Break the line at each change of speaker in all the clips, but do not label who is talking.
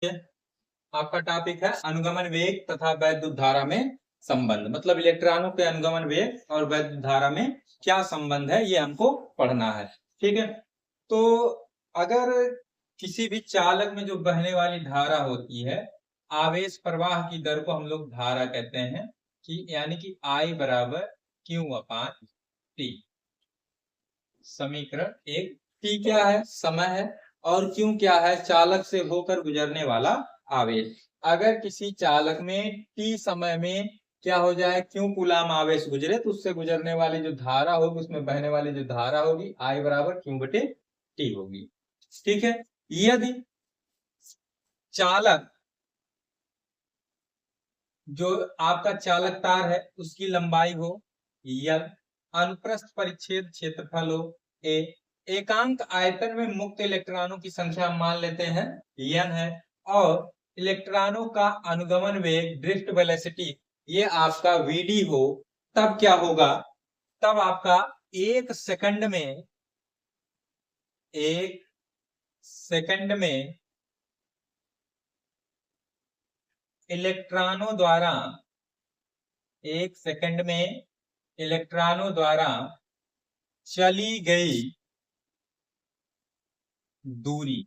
आपका टॉपिक है अनुगमन वेग तथा वैद्युत धारा में संबंध। मतलब इलेक्ट्रॉनों के अनुगमन वेग और वैद्युत धारा में क्या संबंध है, ये हमको पढ़ना है। ठीक है, तो अगर किसी भी चालक में जो बहने वाली धारा होती है, आवेश प्रवाह की दर को हम लोग धारा कहते हैं, कि यानी कि I बराबर Q/T। समीकरण 1। T क्या है? समय है। और Q क्या है? चालक से होकर गुजरने वाला आवेश। अगर किसी चालक में T समय में क्या हो जाए, Q कूलाम आवेश गुजरे, तो उससे गुजरने वाली जो धारा होगी, उसमें बहने वाली जो धारा होगी, I बराबर Q/T होगी। ठीक है, यदि चालक, जो आपका चालक तार है, उसकी लंबाई हो L, अनुप्रस्थ परिच्छेद क्षेत्रफल हो A, एकांक आयतन में मुक्त इलेक्ट्रॉनों की संख्या मान लेते हैं N है, और इलेक्ट्रॉनों का अनुगमन वेग ड्रिफ्ट वेलोसिटी ये आपका Vd हो, तब क्या होगा? तब आपका एक सेकंड में इलेक्ट्रॉनों द्वारा चली गई दूरी,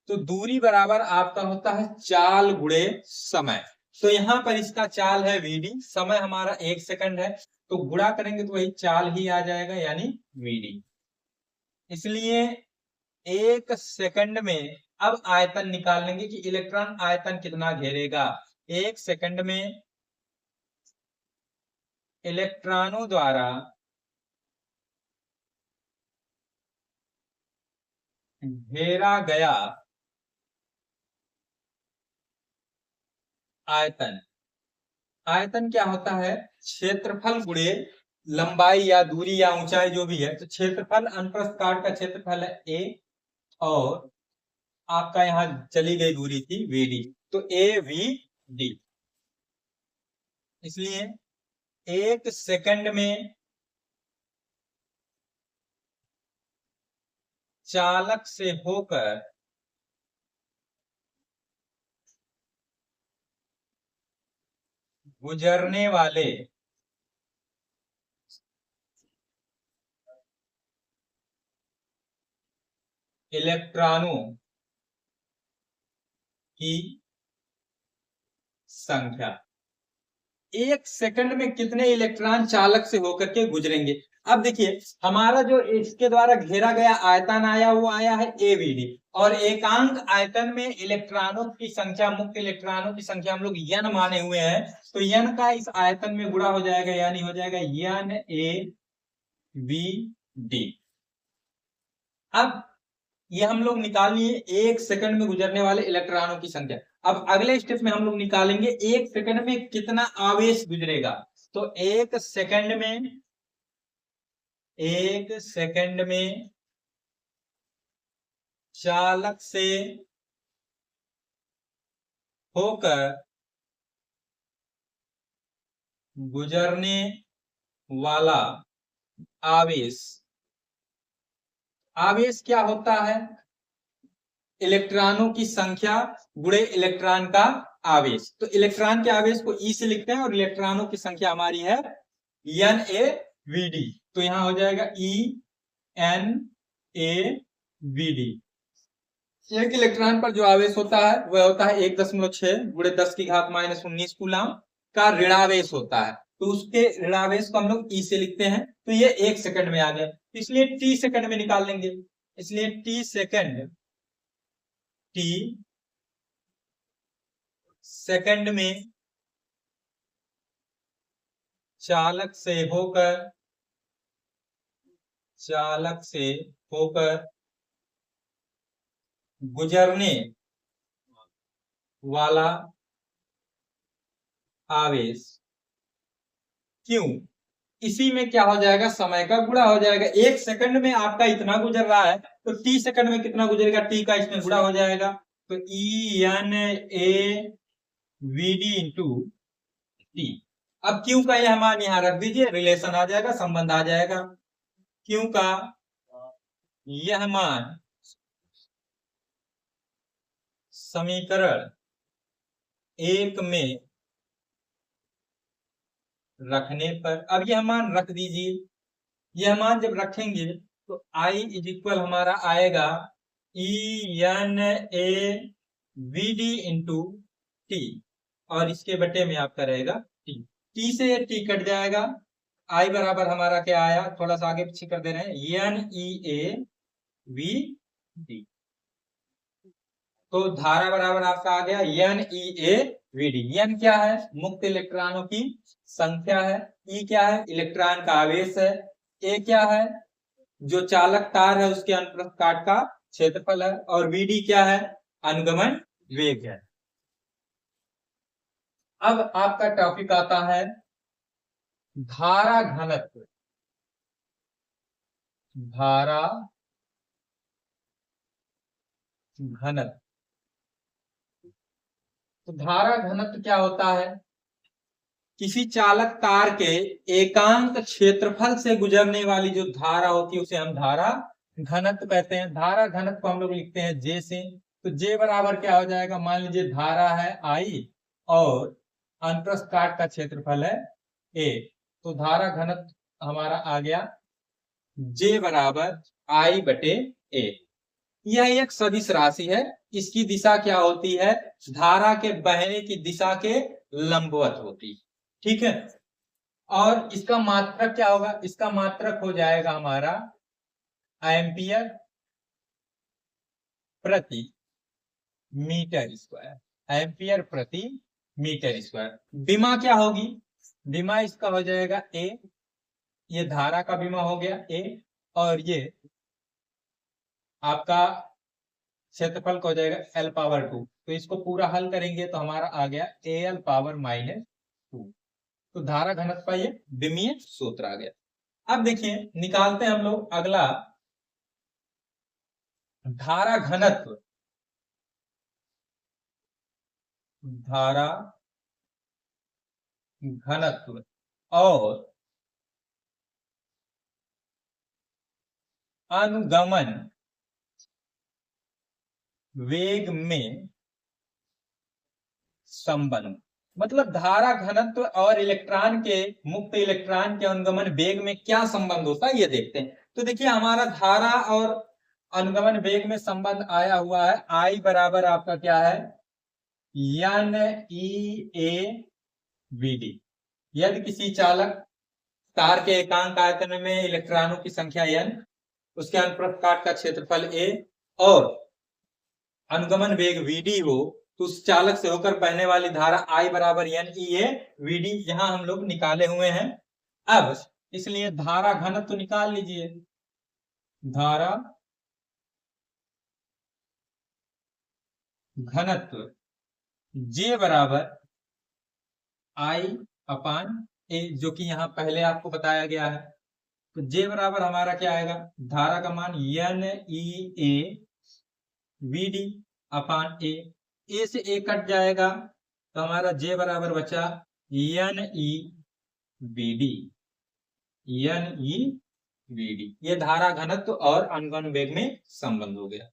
तो दूरी बराबर आपका होता है चाल गुणे समय। तो यहां पर इसका चाल है Vd, समय हमारा 1 सेकंड है, तो गुणा करेंगे तो वही चाल ही आ जाएगा, यानी Vd। इसलिए 1 सेकंड में अब आयतन निकाल लेंगे कि इलेक्ट्रॉन आयतन कितना घेरेगा। 1 सेकंड में इलेक्ट्रॉनों द्वारा घेरा गया आयतन क्या होता है? क्षेत्रफल गुणे लंबाई या दूरी या ऊंचाई जो भी है। तो क्षेत्रफल, अनुप्रस्थ काट का क्षेत्रफल है A, और आपका यहां चली गई दूरी थी VD, तो AVD। इसलिए 1 सेकंड में चालक से होकर गुजरने वाले इलेक्ट्रॉनों की संख्या। 1 सेकंड में कितने इलेक्ट्रॉन चालक से होकर के गुजरेंगे। अब देखिए, हमारा जो इसके द्वारा घेरा गया आयतन आया, वो आया है AVD, और एकांक आयतन में इलेक्ट्रॉनों की संख्या, मुक्त इलेक्ट्रॉनों की संख्या हम लोग N माने हुए हैं, तो N का इस आयतन में गुणा हो जाएगा, यानी हो जाएगा NaVD। अब ये हम लोग निकाल लिए 1 सेकंड में गुजरने वाले इलेक्ट्रॉनों की संख्या। अब अगले स्टेप में हम लोग निकालेंगे 1 सेकंड में कितना आवेश गुजरेगा। तो 1 सेकंड में चालक से होकर गुजरने वाला आवेश क्या होता है? इलेक्ट्रॉनों की संख्या गुणे इलेक्ट्रॉन का आवेश। तो इलेक्ट्रॉन के आवेश को E से लिखते हैं, और इलेक्ट्रॉनों की संख्या हमारी है NaVD। तो यहां हो जाएगा NaVD। एक इलेक्ट्रॉन पर जो आवेश होता है वह होता है 1.6 गुणे 10 की घात -19 कूलाम का ऋणावेश होता है। तो उसके ऋणावेश को हम लोग E से लिखते हैं, तो ये 1 सेकंड में आ गया, इसलिए T सेकंड में निकाल लेंगे। इसलिए T सेकंड में चालक से होकर गुजरने वाला आवेश क्यों, इसी में क्या हो जाएगा, समय का गुणा हो जाएगा। 1 सेकंड में आपका इतना गुजर रहा है, तो T सेकंड में कितना गुजरेगा, T का इसमें गुणा हो जाएगा। तो NaVD इंटू T। अब Q का यह मान यहां रख दीजिए, रिलेशन आ जाएगा, संबंध आ जाएगा। Q का यह मान समीकरण 1 में रखने पर, अब यह मान रख दीजिए। यह मान जब रखेंगे तो I इज इक्वल हमारा आएगा ENA/VD इंटू टी, और इसके बटे में आपका रहेगा टी। टी से टी कट जाएगा, I बराबर हमारा क्या आया, थोड़ा सा आगे पीछे कर दे रहे हैं, NEAVD। तो धारा बराबर आपका आ गया NEAVD। N क्या है, मुक्त इलेक्ट्रॉनों की संख्या है, E क्या है, इलेक्ट्रॉन का आवेश है, A क्या है, जो चालक तार है उसके अनुप्रस्थ काट का क्षेत्रफल है, और VD क्या है, अनुगमन वेग है। अब आपका टॉपिक आता है धारा घनत्व। धारा घनत्व, तो धारा घनत्व क्या होता है, किसी चालक तार के एकांक क्षेत्रफल से गुजरने वाली जो धारा होती है उसे हम धारा घनत्व कहते हैं। धारा घनत्व हम लोग लिखते हैं J से। तो J बराबर क्या हो जाएगा, मान लीजिए धारा है I और अनुप्रस्थ काट का क्षेत्रफल है A, तो धारा घनत्व हमारा आ गया J बराबर I बटे A। यह एक सदिश राशि है, इसकी दिशा क्या होती है, धारा के बहने की दिशा के लंबवत होती है, ठीक है। और इसका मात्रक क्या होगा, इसका मात्रक हो जाएगा हमारा एम्पियर प्रति मीटर स्क्वायर, एम्पियर प्रति मीटर स्क्वायर। विमा क्या होगी, विमा इसका हो जाएगा A, ये धारा का विमा हो गया A, और ये आपका क्षेत्रफल का हो जाएगा L पावर 2। तो इसको पूरा हल करेंगे तो हमारा आ गया AL पावर -2। तो धारा घनत्व का ये विमीय सूत्र आ गया। अब देखिए निकालते हैं हम लोग अगला धारा घनत्व। धारा घनत्व और अनुगमन वेग में संबंध, मतलब धारा घनत्व और इलेक्ट्रॉन के, मुक्त इलेक्ट्रॉन के अनुगमन वेग में क्या संबंध होता है ये देखते हैं। तो देखिए हमारा धारा और अनुगमन वेग में संबंध आया हुआ है, I बराबर आपका क्या है, NEAVD। यदि किसी चालक तार के एकांक आयतन में इलेक्ट्रॉनों की संख्या n, उसके अनुप्रस्थ काट का क्षेत्रफल A और अनुगमन वेग VD हो, तो उस चालक से होकर बहने वाली धारा I बराबर NEAVD यहां हम लोग निकाले हुए हैं। अब इसलिए धारा घनत्व तो निकाल लीजिए, धारा घनत्व J बराबर I अपान A, जो कि यहां पहले आपको बताया गया है। तो J बराबर हमारा क्या आएगा, धारा का मान NEAVD अपान A, A से A कट जाएगा तो हमारा J बराबर बचा NEVD। NEVD ये धारा घनत्व और अनुगमन वेग में संबंध हो गया।